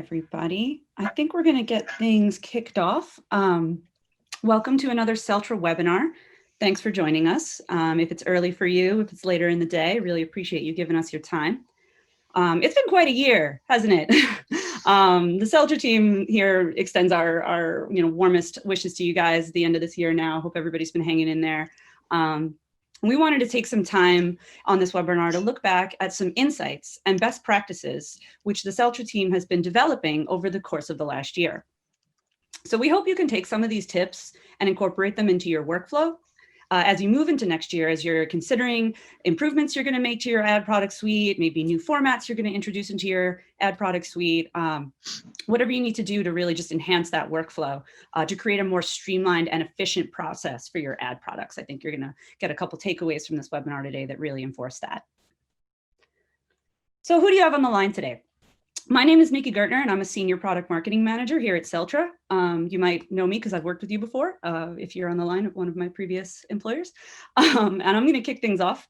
everybody. I think we're going to get things kicked off. Welcome to another Celtra webinar. Thanks for joining us. If it's early for you, if it's later in the day, really appreciate you giving us your time. It's been quite a year, hasn't it? The Celtra team here extends our warmest wishes to you guys at the end of this year now. Hope everybody's been hanging in there. We wanted to take some time on this webinar to look back at some insights and best practices which the Celtra team has been developing over the course of the last year. So we hope you can take some of these tips and incorporate them into your workflow as you move into next year, as you're considering improvements you're going to make to your ad product suite, maybe new formats you're going to introduce into your ad product suite, whatever you need to do to really just enhance that workflow to create a more streamlined and efficient process for your ad products. I think you're going to get a couple takeaways from this webinar today that really enforce that. So who do you have on the line today? My name is Nikki Gertner, and I'm a Senior Product Marketing Manager here at Celtra. You might know me because I've worked with you before, if you're on the line of one of my previous employers. And I'm going to kick things off.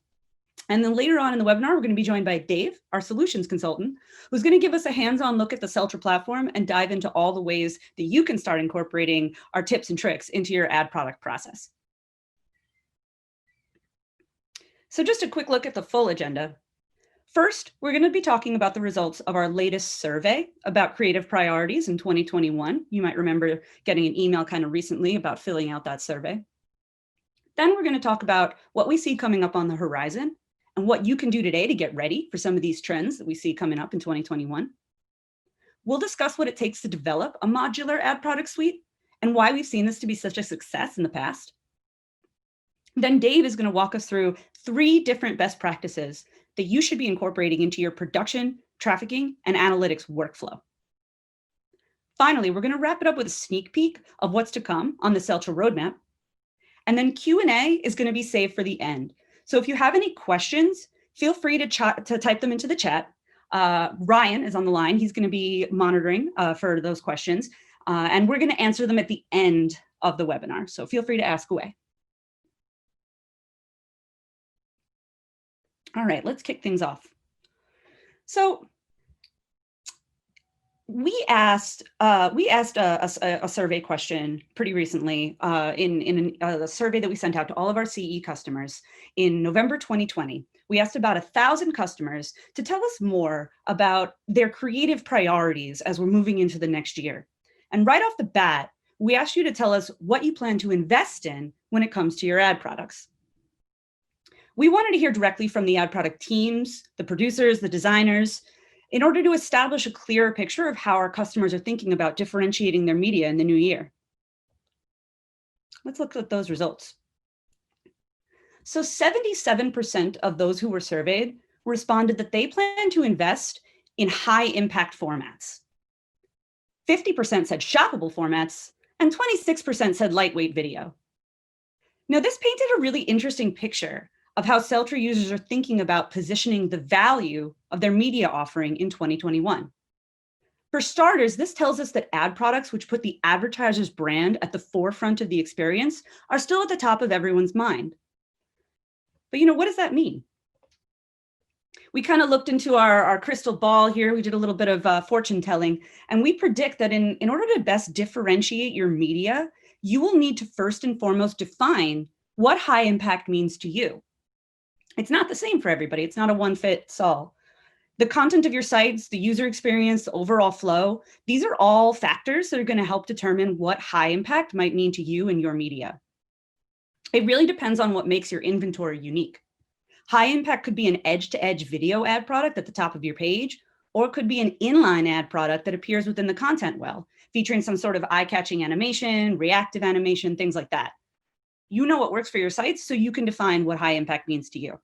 And then later on in the webinar, we're going to be joined by Dave, our solutions consultant, who's going to give us a hands-on look at the Celtra platform and dive into all the ways that you can start incorporating our tips and tricks into your ad product process. So just a quick look at the full agenda. First, we're going to be talking about the results of our latest survey about creative priorities in 2021. You might remember getting an email kind of recently about filling out that survey. Then we're going to talk about what we see coming up on the horizon and what you can do today to get ready for some of these trends that we see coming up in 2021. We'll discuss what it takes to develop a modular ad product suite and why we've seen this to be such a success in the past. Then Dave is going to walk us through 3 different best practices that you should be incorporating into your production, trafficking, and analytics workflow. Finally, we're going to wrap it up with a sneak peek of what's to come on the Celtra roadmap. And then Q&A is going to be saved for the end. So if you have any questions, feel free to type them into the chat. Ryan is on the line. He's going to be monitoring for those questions. And we're going to answer them at the end of the webinar. So feel free to ask away. All right, let's kick things off. So we asked a survey question pretty recently in a survey that we sent out to all of our CE customers in November 2020. We asked about 1,000 customers to tell us more about their creative priorities as we're moving into the next year. And right off the bat, we asked you to tell us what you plan to invest in when it comes to your ad products. We wanted to hear directly from the ad product teams, the producers, the designers, in order to establish a clearer picture of how our customers are thinking about differentiating their media in the new year. Let's look at those results. So 77% of those who were surveyed responded that they plan to invest in high impact formats. 50% said shoppable formats, and 26% said lightweight video. Now, this painted a really interesting picture of how Celtra users are thinking about positioning the value of their media offering in 2021. For starters, this tells us that ad products which put the advertiser's brand at the forefront of the experience are still at the top of everyone's mind. But what does that mean? We kind of looked into our crystal ball here. We did a little bit of fortune telling, and we predict that in order to best differentiate your media, you will need to first and foremost define what high impact means to you. It's not the same for everybody. It's not a one fits all. The content of your sites, the user experience, the overall flow, these are all factors that are going to help determine what high impact might mean to you and your media. It really depends on what makes your inventory unique. High impact could be an edge-to-edge video ad product at the top of your page, or it could be an inline ad product that appears within the content well, featuring some sort of eye-catching animation, reactive animation, things like that. You know what works for your sites, so you can define what high impact means to you.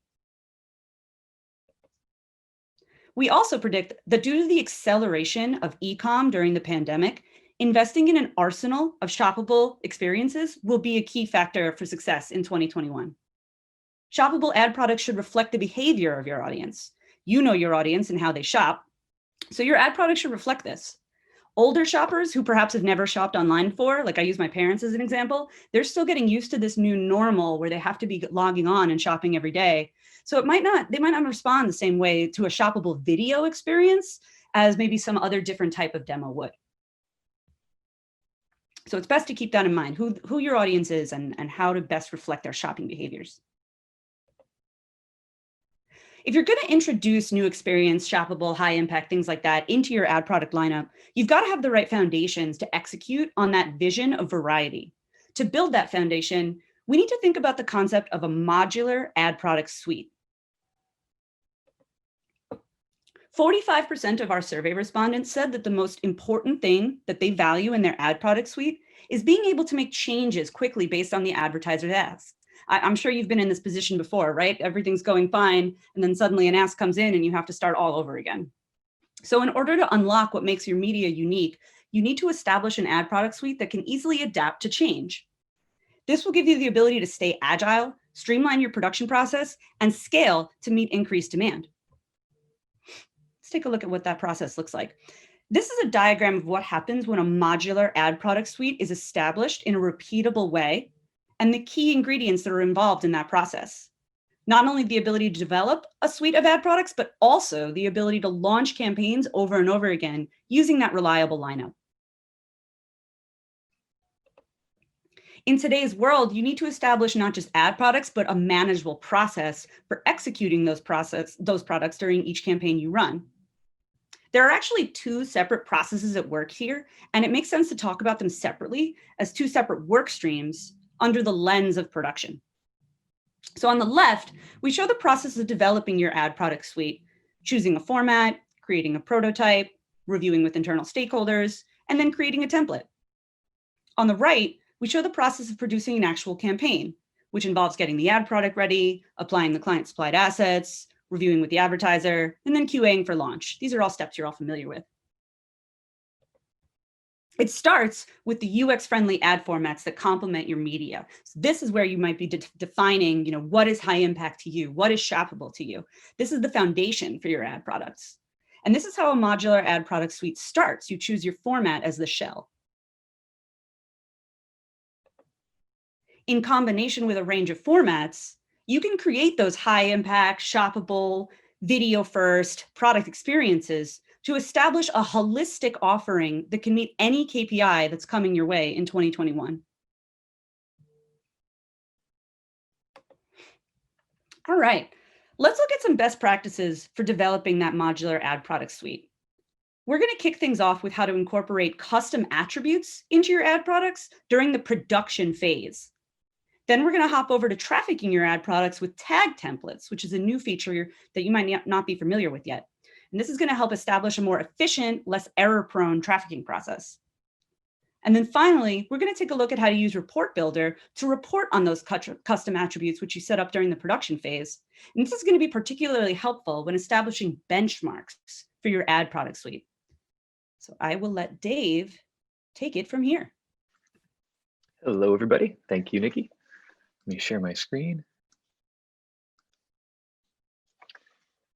We also predict that due to the acceleration of e-com during the pandemic, investing in an arsenal of shoppable experiences will be a key factor for success in 2021. Shoppable ad products should reflect the behavior of your audience. You know your audience and how they shop, so your ad product should reflect this. Older shoppers who perhaps have never shopped online before, like I use my parents as an example, they're still getting used to this new normal where they have to be logging on and shopping every day. So they might not respond the same way to a shoppable video experience as maybe some other different type of demo would. So it's best to keep that in mind, who your audience is and how to best reflect their shopping behaviors. If you're going to introduce new experience, shoppable, high impact, things like that into your ad product lineup, you've got to have the right foundations to execute on that vision of variety. To build that foundation, we need to think about the concept of a modular ad product suite. 45% of our survey respondents said that the most important thing that they value in their ad product suite is being able to make changes quickly based on the advertiser's ask. I'm sure you've been in this position before, right? Everything's going fine, and then suddenly an ask comes in and you have to start all over again. So in order to unlock what makes your media unique, you need to establish an ad product suite that can easily adapt to change. This will give you the ability to stay agile, streamline your production process, and scale to meet increased demand. Let's take a look at what that process looks like. This is a diagram of what happens when a modular ad product suite is established in a repeatable way and the key ingredients that are involved in that process. Not only the ability to develop a suite of ad products, but also the ability to launch campaigns over and over again using that reliable lineup. In today's world, you need to establish not just ad products, but a manageable process for executing those products during each campaign you run. There are actually two separate processes at work here, and it makes sense to talk about them separately as two separate work streams under the lens of production. So on the left, we show the process of developing your ad product suite, choosing a format, creating a prototype, reviewing with internal stakeholders, and then creating a template. On the right, we show the process of producing an actual campaign, which involves getting the ad product ready, applying the client supplied assets, reviewing with the advertiser, and then QAing for launch. These are all steps you're all familiar with. It starts with the UX-friendly ad formats that complement your media. So this is where you might be defining, what is high impact to you? What is shoppable to you? This is the foundation for your ad products. And this is how a modular ad product suite starts. You choose your format as the shell. In combination with a range of formats, you can create those high impact, shoppable, video first product experiences to establish a holistic offering that can meet any KPI that's coming your way in 2021. All right, let's look at some best practices for developing that modular ad product suite. We're going to kick things off with how to incorporate custom attributes into your ad products during the production phase. Then we're going to hop over to trafficking your ad products with tag templates, which is a new feature that you might not be familiar with yet. And this is going to help establish a more efficient, less error-prone trafficking process. And then finally, we're going to take a look at how to use Report Builder to report on those custom attributes which you set up during the production phase. And this is going to be particularly helpful when establishing benchmarks for your ad product suite. So I will let Dave take it from here. Hello, everybody. Thank you, Nikki. Let me share my screen.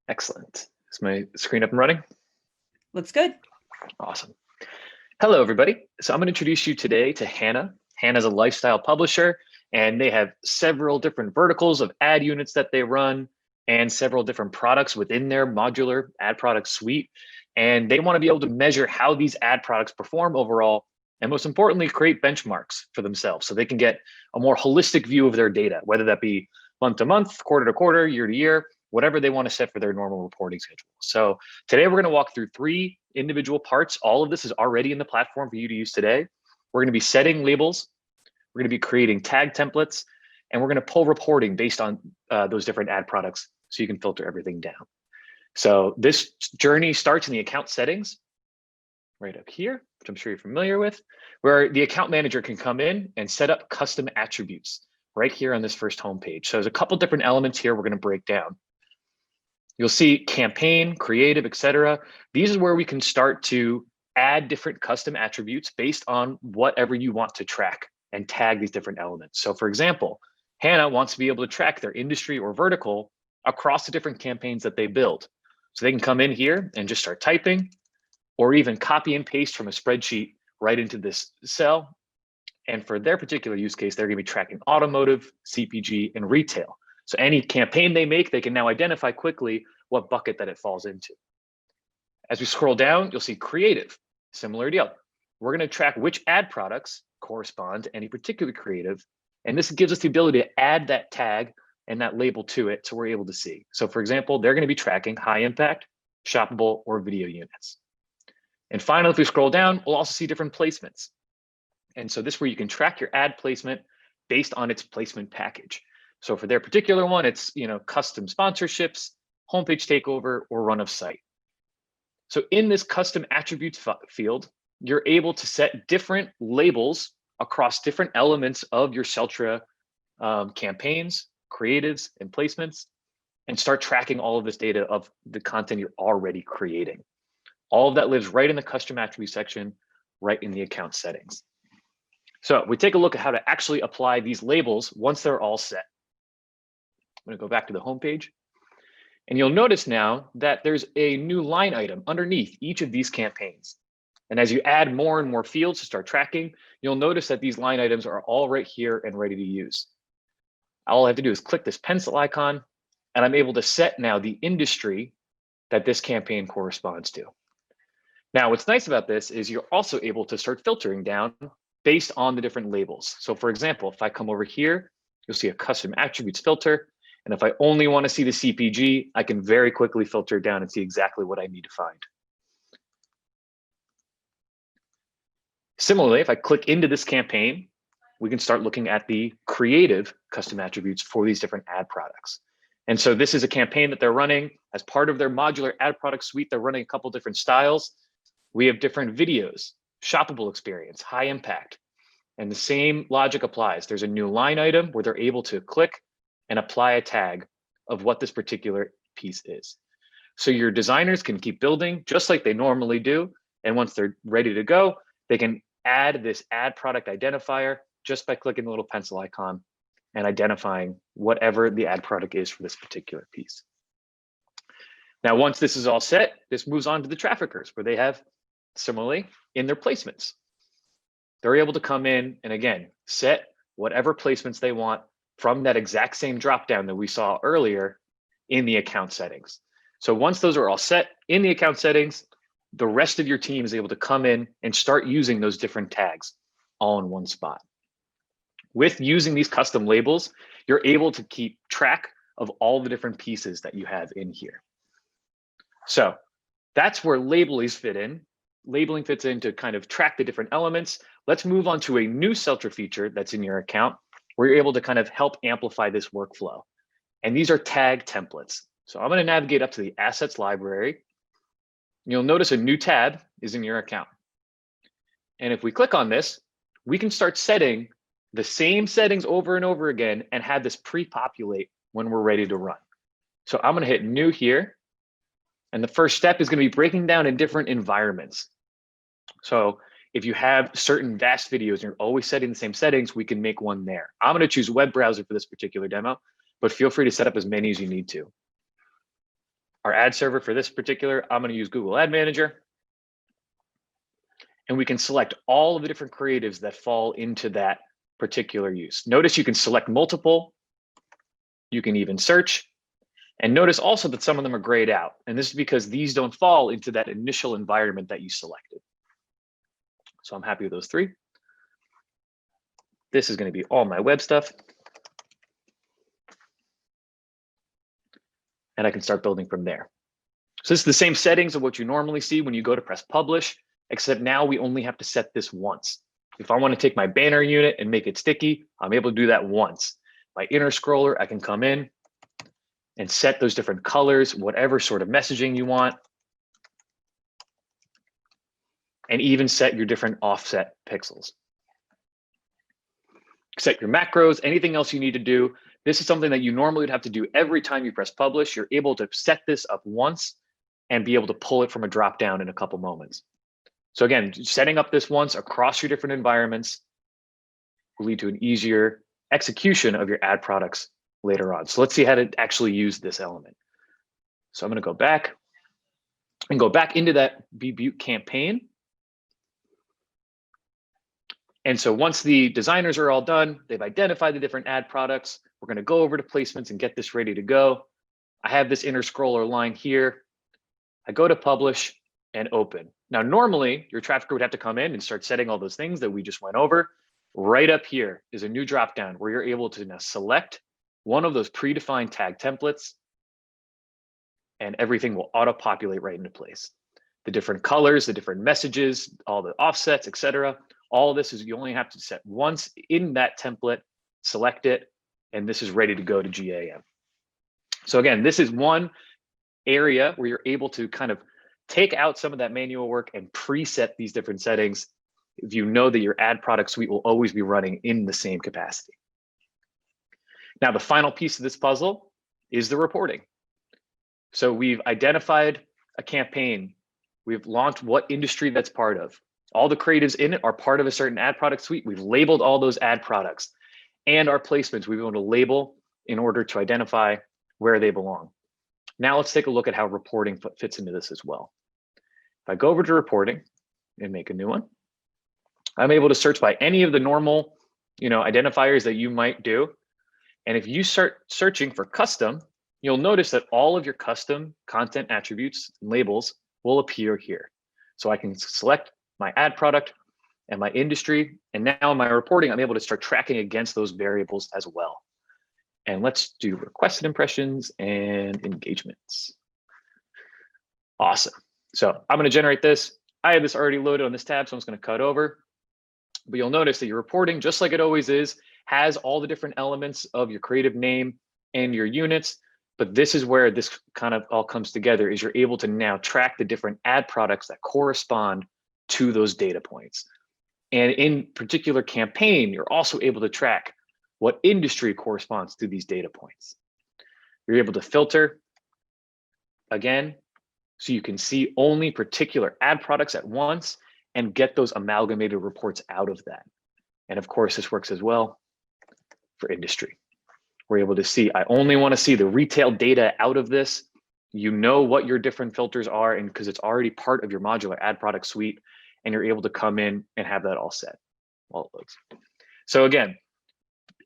Excellent. Is my screen up and running? Looks good. Awesome. Hello, everybody. So I'm going to introduce you today to Hannah. Hannah's a lifestyle publisher, and they have several different verticals of ad units that they run and several different products within their modular ad product suite. And they want to be able to measure how these ad products perform overall, and most importantly, create benchmarks for themselves so they can get a more holistic view of their data, whether that be month to month, quarter to quarter, year to year, whatever they want to set for their normal reporting schedule. So today we're going to walk through 3 individual parts. All of this is already in the platform for you to use today. We're going to be setting labels. We're going to be creating tag templates, and we're going to pull reporting based on those different ad products so you can filter everything down. So this journey starts in the account settings right up here, which I'm sure you're familiar with, where the account manager can come in and set up custom attributes right here on this first homepage. So there's a couple different elements here we're going to break down. You'll see campaign, creative, etc. These is where we can start to add different custom attributes based on whatever you want to track and tag these different elements. So for example, Hannah wants to be able to track their industry or vertical across the different campaigns that they build. So they can come in here and just start typing, or even copy and paste from a spreadsheet right into this cell. And for their particular use case, they're going to be tracking automotive, CPG, and retail. So any campaign they make, they can now identify quickly what bucket that it falls into. As we scroll down, you'll see creative, similar deal. We're going to track which ad products correspond to any particular creative. And this gives us the ability to add that tag and that label to it so we're able to see. So for example, they're going to be tracking high impact, shoppable, or video units. And finally, if we scroll down, we'll also see different placements. And so this is where you can track your ad placement based on its placement package. So for their particular one, it's custom sponsorships, homepage takeover, or run of site. So in this custom attributes field, you're able to set different labels across different elements of your Celtra campaigns, creatives, and placements, and start tracking all of this data of the content you're already creating. All of that lives right in the custom attribute section, right in the account settings. So we take a look at how to actually apply these labels once they're all set. I'm going to go back to the home page. And you'll notice now that there's a new line item underneath each of these campaigns. And as you add more and more fields to start tracking, you'll notice that these line items are all right here and ready to use. All I have to do is click this pencil icon, and I'm able to set now the industry that this campaign corresponds to. Now, what's nice about this is you're also able to start filtering down based on the different labels. So for example, if I come over here, you'll see a custom attributes filter. And if I only want to see the CPG, I can very quickly filter down and see exactly what I need to find. Similarly, if I click into this campaign, we can start looking at the creative custom attributes for these different ad products. And so this is a campaign that they're running as part of their modular ad product suite. They're running a couple different styles. We have different videos, shoppable experience, high impact. And the same logic applies. There's a new line item where they're able to click and apply a tag of what this particular piece is. So your designers can keep building just like they normally do. And once they're ready to go, they can add this ad product identifier just by clicking the little pencil icon and identifying whatever the ad product is for this particular piece. Now, once this is all set, this moves on to the traffickers, where they have, similarly, in their placements. They're able to come in and, again, set whatever placements they want from that exact same dropdown that we saw earlier in the account settings. So once those are all set in the account settings, the rest of your team is able to come in and start using those different tags all in one spot. With using these custom labels, you're able to keep track of all the different pieces that you have in here. So that's where labeling fit in. Labeling fits in to kind of track the different elements. Let's move on to a new Celtra feature that's in your account where you're able to kind of help amplify this workflow. And these are tag templates. So I'm going to navigate up to the assets library. You'll notice a new tab is in your account. And if we click on this, we can start setting the same settings over and over again and have this pre-populate when we're ready to run. So I'm going to hit new here. And the first step is going to be breaking down in different environments. So if you have certain vast videos and you're always setting the same settings, we can make one there. I'm going to choose web browser for this particular demo, but feel free to set up as many as you need to. Our ad server for this particular, I'm going to use Google Ad Manager. And we can select all of the different creatives that fall into that particular use. Notice you can select multiple. You can even search. And notice also that some of them are grayed out. And this is because these don't fall into that initial environment that you selected. So I'm happy with those three. This is going to be all my web stuff. And I can start building from there. So this is the same settings of what you normally see when you go to press publish, except now we only have to set this once. If I want to take my banner unit and make it sticky, I'm able to do that once. My inner scroller, I can come in and set those different colors, whatever sort of messaging you want, and even set your different offset pixels. Set your macros, anything else you need to do. This is something that you normally would have to do every time you press publish. You're able to set this up once and be able to pull it from a drop-down in a couple moments. So again, setting up this once across your different environments will lead to an easier execution of your ad products later on. So let's see how to actually use this element. So I'm going to go back and go back into that Butte campaign. And so once the designers are all done, they've identified the different ad products. We're going to go over to placements and get this ready to go. I have this inner scroller line here. I go to publish. and open. Now, normally your trafficker would have to come in and start setting all those things that we just went over. Right up here is a new dropdown where you're able to now select one of those predefined tag templates, and everything will auto-populate right into place. The different colors, the different messages, all the offsets, etc. All of this is, you only have to set once in that template, select it, and this is ready to go to GAM. So again, this is one area where you're able to kind of take out some of that manual work and preset these different settings if you know that your ad product suite will always be running in the same capacity. Now, the final piece of this puzzle is the reporting. So we've identified a campaign. We've launched what industry that's part of. All the creatives in it are part of a certain ad product suite. We've labeled all those ad products, and our placements we've been able to label in order to identify where they belong. Now let's take a look at how reporting fits into this as well. If I go over to reporting and make a new one, I'm able to search by any of the normal, identifiers that you might do. And if you start searching for custom, you'll notice that all of your custom content attributes and labels will appear here. So I can select my ad product and my industry. And now in my reporting, I'm able to start tracking against those variables as well. And let's do requested impressions and engagements. Awesome. So I'm going to generate this. I have this already loaded on this tab, so I'm just going to cut over. But you'll notice that your reporting, just like it always is, has all the different elements of your creative name and your units. But this is where this kind of all comes together, is you're able to now track the different ad products that correspond to those data points. And in particular campaign, you're also able to track what industry corresponds to these data points. You're able to filter again, so you can see only particular ad products at once and get those amalgamated reports out of that. And of course, this works as well for industry. We're able to see, I only want to see the retail data out of this. You know what your different filters are, and because it's already part of your modular ad product suite, and you're able to come in and have that all set while it loads. So again,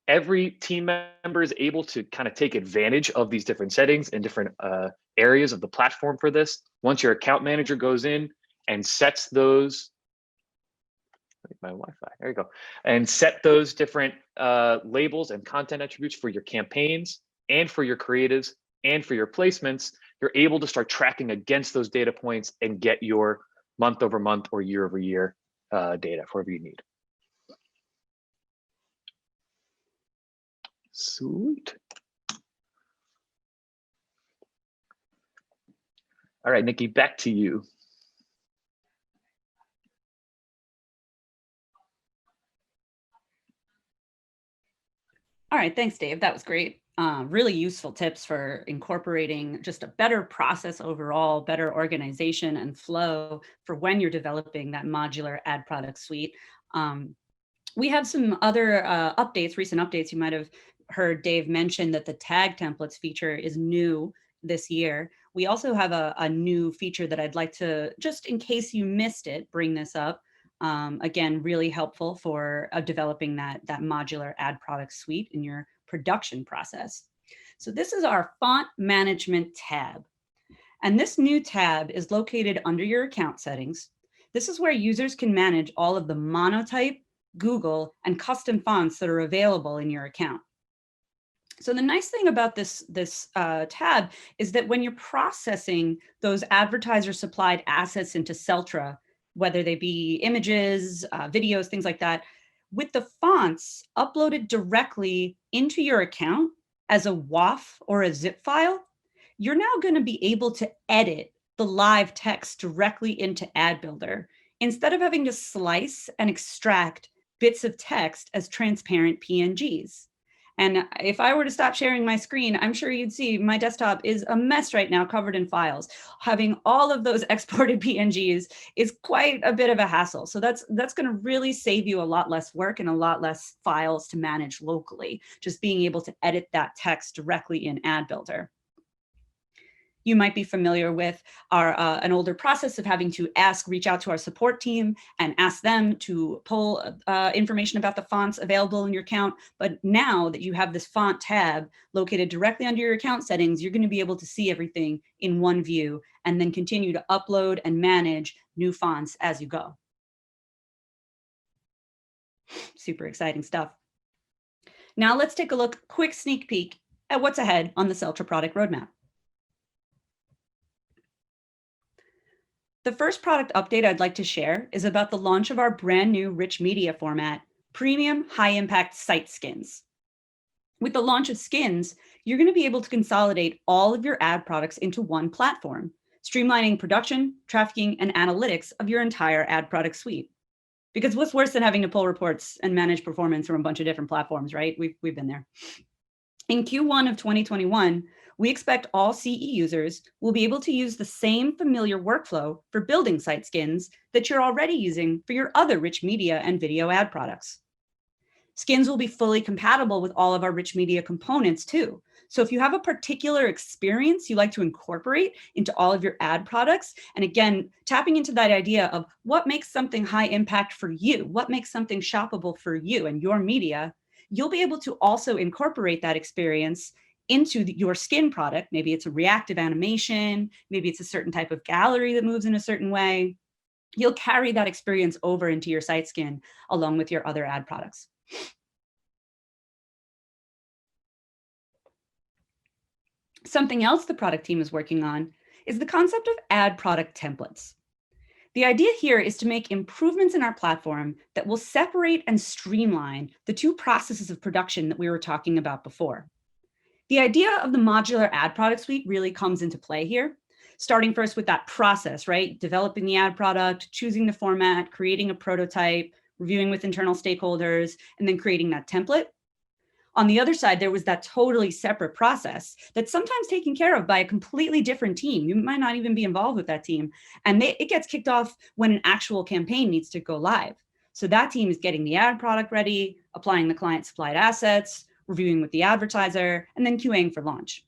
every team member is able to kind of take advantage of these different settings and different areas of the platform for this. Once your account manager goes in and sets those, my Wi-Fi, there you go, and set those different labels and content attributes for your campaigns and for your creatives and for your placements, you're able to start tracking against those data points and get your month over month or year over year data for whatever you need. Sweet. All right, Nikki, back to you. All right, thanks, Dave. That was great. Really useful tips for incorporating just a better process overall, better organization and flow for when you're developing that modular ad product suite. We have some other updates, recent updates. You might have heard Dave mention that the tag templates feature is new this year. We also have a new feature that I'd like to, just in case you missed it, bring this up. Again, really helpful for developing that modular ad product suite in your production process. So this is our font management tab. And this new tab is located under your account settings. This is where users can manage all of the monotype, Google, and custom fonts that are available in your account. So the nice thing about this tab is that when you're processing those advertiser supplied assets into Celtra, whether they be images, videos, things like that, with the fonts uploaded directly into your account as a WAF or a zip file, you're now going to be able to edit the live text directly into Ad Builder instead of having to slice and extract bits of text as transparent PNGs. And if I were to stop sharing my screen, I'm sure you'd see my desktop is a mess right now, covered in files. Having all of those exported PNGs is quite a bit of a hassle. So that's going to really save you a lot less work and a lot less files to manage locally, just being able to edit that text directly in Ad Builder. You might be familiar with an older process of having to reach out to our support team and ask them to pull information about the fonts available in your account. But now that you have this font tab located directly under your account settings, you're going to be able to see everything in one view and then continue to upload and manage new fonts as you go. Super exciting stuff. Now let's take a quick sneak peek at what's ahead on the Celtra product roadmap. The first product update I'd like to share is about the launch of our brand new rich media format, premium high impact site skins. With the launch of skins, you're going to be able to consolidate all of your ad products into one platform, streamlining production, trafficking, and analytics of your entire ad product suite. Because what's worse than having to pull reports and manage performance from a bunch of different platforms, right? We've been there. In Q1 of 2021, we expect all CE users will be able to use the same familiar workflow for building site skins that you're already using for your other rich media and video ad products. Skins will be fully compatible with all of our rich media components too. So if you have a particular experience you like to incorporate into all of your ad products, and again, tapping into that idea of what makes something high impact for you, what makes something shoppable for you and your media, you'll be able to also incorporate that experience into your skin product. Maybe it's a reactive animation, maybe it's a certain type of gallery that moves in a certain way. You'll carry that experience over into your site skin along with your other ad products. Something else the product team is working on is the concept of ad product templates. The idea here is to make improvements in our platform that will separate and streamline the two processes of production that we were talking about before. The idea of the modular ad product suite really comes into play here, starting first with that process, right? Developing the ad product, choosing the format, creating a prototype, reviewing with internal stakeholders, and then creating that template. On the other side, there was that totally separate process that's sometimes taken care of by a completely different team. You might not even be involved with that team. And it gets kicked off when an actual campaign needs to go live. So that team is getting the ad product ready, applying the client supplied assets, reviewing with the advertiser, and then QAing for launch.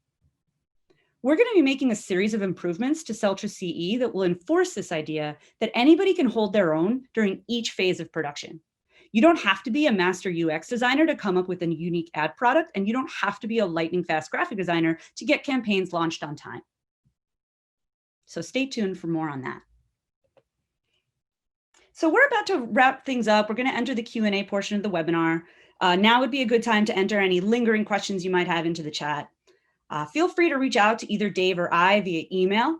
We're going to be making a series of improvements to Celtra CE that will enforce this idea that anybody can hold their own during each phase of production. You don't have to be a master UX designer to come up with a unique ad product, and you don't have to be a lightning fast graphic designer to get campaigns launched on time. So stay tuned for more on that. So we're about to wrap things up. We're going to enter the Q&A portion of the webinar. Now would be a good time to enter any lingering questions you might have into the chat. Feel free to reach out to either Dave or I via email.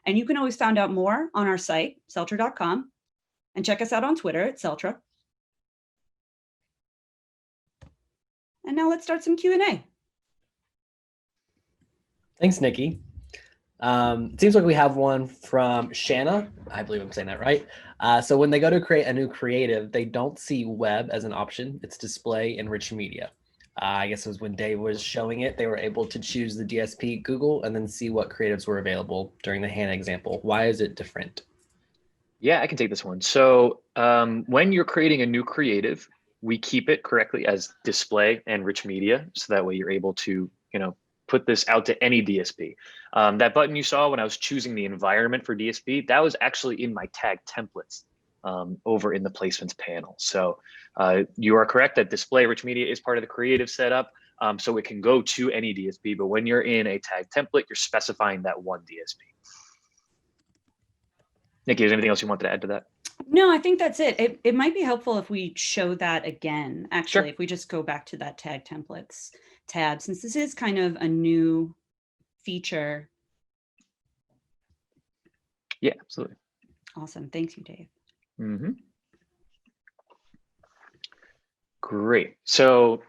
And you can always find out more on our site, celtra.com, and check us out on Twitter at Celtra. And now let's start some Q&A. Thanks, Nikki. It seems like we have one from Shanna. I believe I'm saying that right. So when they go to create a new creative, they don't see web as an option. It's display and rich media. I guess it was when Dave was showing it, they were able to choose the DSP Google and then see what creatives were available during the Hannah example. Why is it different? Yeah, I can take this one. So when you're creating a new creative, we keep it correctly as display and rich media. So that way you're able to, put this out to any DSP. That button you saw when I was choosing the environment for DSP, that was actually in my tag templates over in the placements panel. So you are correct that display rich media is part of the creative setup. So it can go to any DSP, but when you're in a tag template, you're specifying that one DSP. Nikki, is there anything else you wanted to add to that? No, I think that's it. It might be helpful if we show that again, actually, Sure. if we just go back to that tag templates tab, since this is kind of a new feature. Yeah, absolutely. Awesome. Thanks you, Dave. Mm-hmm. Great. So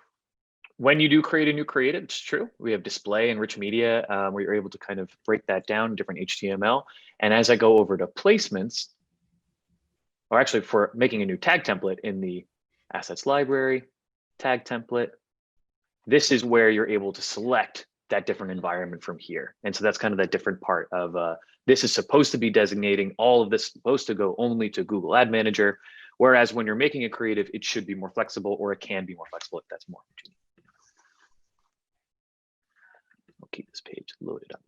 when you do create a new creative, it's true. We have display and rich media where you're able to kind of break that down, different HTML. And as I go over to placements, or actually for making a new tag template in the assets library, tag template, this is where you're able to select that different environment from here. And so that's kind of that different part of this is supposed to be designating all of this supposed to go only to Google Ad Manager. Whereas when you're making a creative, it should be more flexible, or it can be more flexible if that's more convenient. I'll keep this page loaded up.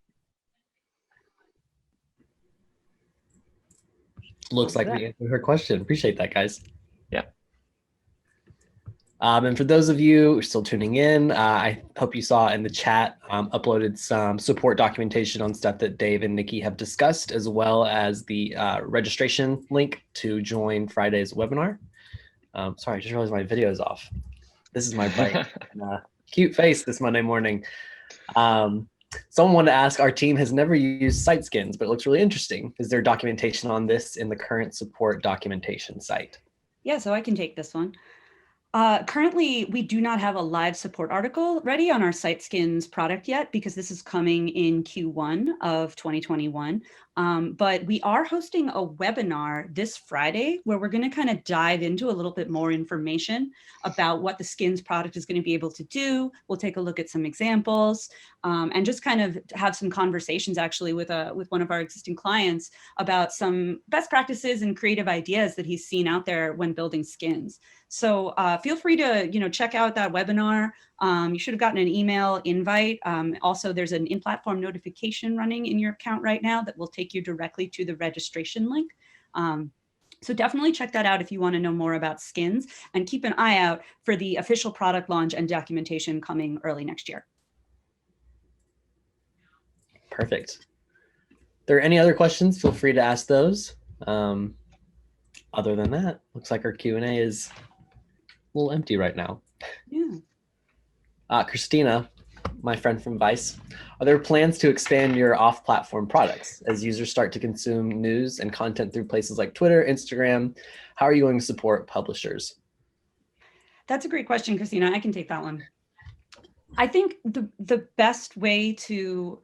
Looks like we answered her question. Appreciate that, guys. Yeah. And for those of you who are still tuning in, I hope you saw in the chat, uploaded some support documentation on stuff that Dave and Nikki have discussed, as well as the registration link to join Friday's webinar. Sorry, I just realized my video is off. This is my bright, cute face this Monday morning. Someone wanted to ask, our team has never used site skins, but it looks really interesting. Is there documentation on this in the current support documentation site? Yeah, so I can take this one. Currently, we do not have a live support article ready on our SiteSkins product yet because this is coming in Q1 of 2021. But we are hosting a webinar this Friday where we're going to kind of dive into a little bit more information about what the Skins product is going to be able to do. We'll take a look at some examples and just kind of have some conversations actually with one of our existing clients about some best practices and creative ideas that he's seen out there when building skins. So feel free to check out that webinar. You should have gotten an email invite. Also, there's an in-platform notification running in your account right now that will take you directly to the registration link. So definitely check that out if you want to know more about skins, and keep an eye out for the official product launch and documentation coming early next year. Perfect. If there are any other questions, feel free to ask those. Other than that, looks like our Q&A is a little empty right now. Yeah. Christina, my friend from Vice, are there plans to expand your off-platform products as users start to consume news and content through places like Twitter, Instagram? How are you going to support publishers? That's a great question, Christina. I can take that one. I think the best way to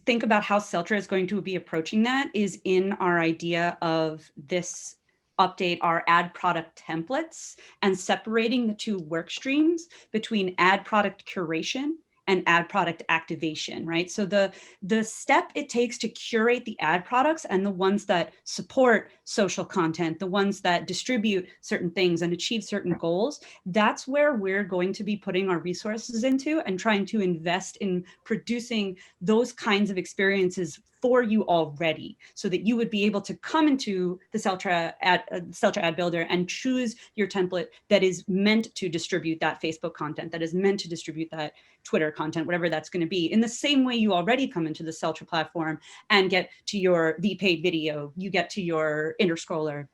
think about how Celtra is going to be approaching that is in our idea of this update, our ad product templates, and separating the two work streams between ad product curation and ad product activation, right? So the step it takes to curate the ad products and the ones that support social content, the ones that distribute certain things and achieve certain goals, that's where we're going to be putting our resources into and trying to invest in producing those kinds of experiences for you already, so that you would be able to come into the Celtra ad builder and choose your template that is meant to distribute that Facebook content, that is meant to distribute that Twitter content, whatever that's going to be. In the same way you already come into the Celtra platform and get to your paid video, you get to your inner scroller,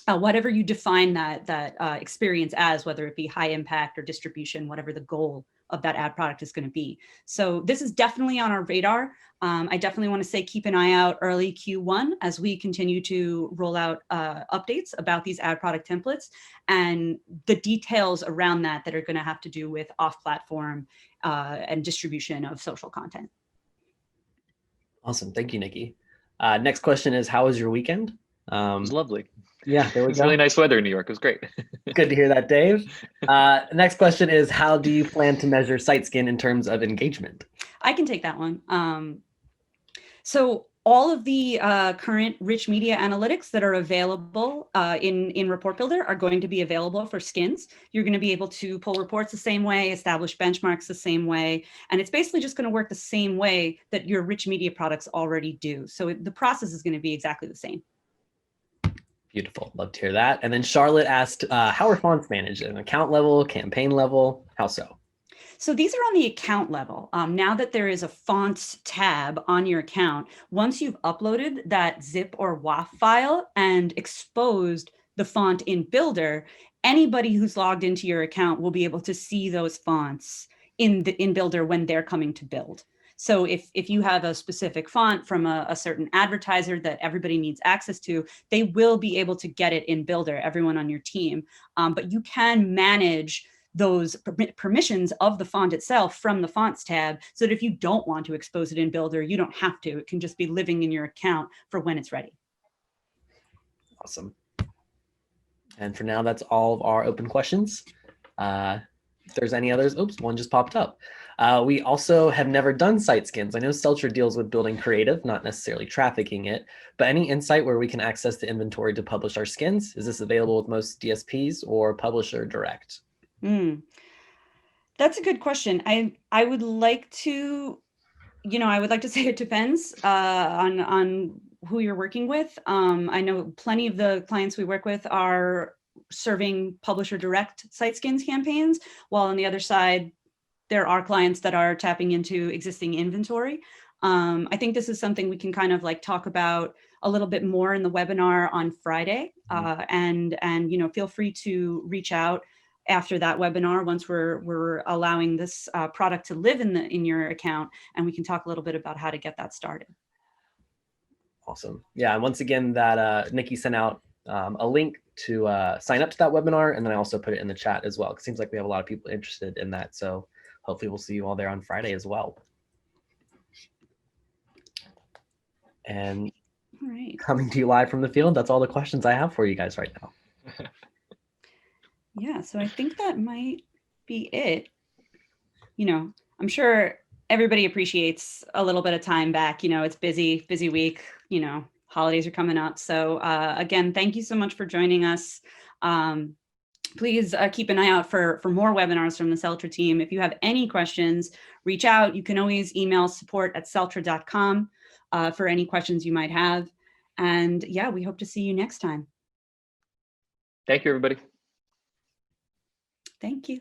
whatever you define that experience as, whether it be high impact or distribution, whatever the goal of that ad product is going to be. So this is definitely on our radar. I definitely want to say keep an eye out early Q1 as we continue to roll out updates about these ad product templates and the details around that are going to have to do with off-platform and distribution of social content. Awesome. Thank you, Nikki. Next question is, how was your weekend? It was lovely. Yeah, there we It's go. really nice weather in New York. It was great. Good to hear that, Dave. Next question is, how do you plan to measure SiteSkin in terms of engagement? I can take that one. So all of the current rich media analytics that are available in Report Builder are going to be available for skins. You're going to be able to pull reports the same way, establish benchmarks the same way, and it's basically just going to work the same way that your rich media products already do. So the process is going to be exactly the same. Beautiful. Love to hear that. And then Charlotte asked, how are fonts managed at an account level, campaign level? How so? So these are on the account level. Now that there is a fonts tab on your account, once you've uploaded that zip or WAF file and exposed the font in Builder, anybody who's logged into your account will be able to see those fonts in Builder when they're coming to build. So if you have a specific font from a certain advertiser that everybody needs access to, they will be able to get it in Builder, everyone on your team. But you can manage those permissions of the font itself from the fonts tab, so that if you don't want to expose it in Builder, you don't have to. It can just be living in your account for when it's ready. Awesome. And for now, that's all of our open questions. If there's any others, oops, one just popped up. We also have never done site skins. I know Celtra deals with building creative, not necessarily trafficking it, but any insight where we can access the inventory to publish our skins? Is this available with most DSPs or publisher direct? That's a good question. I would like to, I would like to say it depends on who you're working with. I know plenty of the clients we work with are serving publisher direct site skins campaigns, while on the other side, there are clients that are tapping into existing inventory. I think this is something we can kind of like talk about a little bit more in the webinar on Friday. And you know, feel free to reach out after that webinar once we're allowing this product to live in your account, and we can talk a little bit about how to get that started. Awesome. Yeah, and once again, that Nikki sent out a link to sign up to that webinar, and then I also put it in the chat as well. It seems like we have a lot of people interested in that, so hopefully we'll see you all there on Friday as well. And All right. coming to you live from the field, that's all the questions I have for you guys right now. Yeah, so I think that might be it. You know, I'm sure everybody appreciates a little bit of time back. You know, it's busy week, you know, holidays are coming up. So again, thank you so much for joining us. Please keep an eye out for more webinars from the Celtra team. If you have any questions, reach out. You can always email support@celtra.com for any questions you might have. And yeah, we hope to see you next time. Thank you, everybody. Thank you.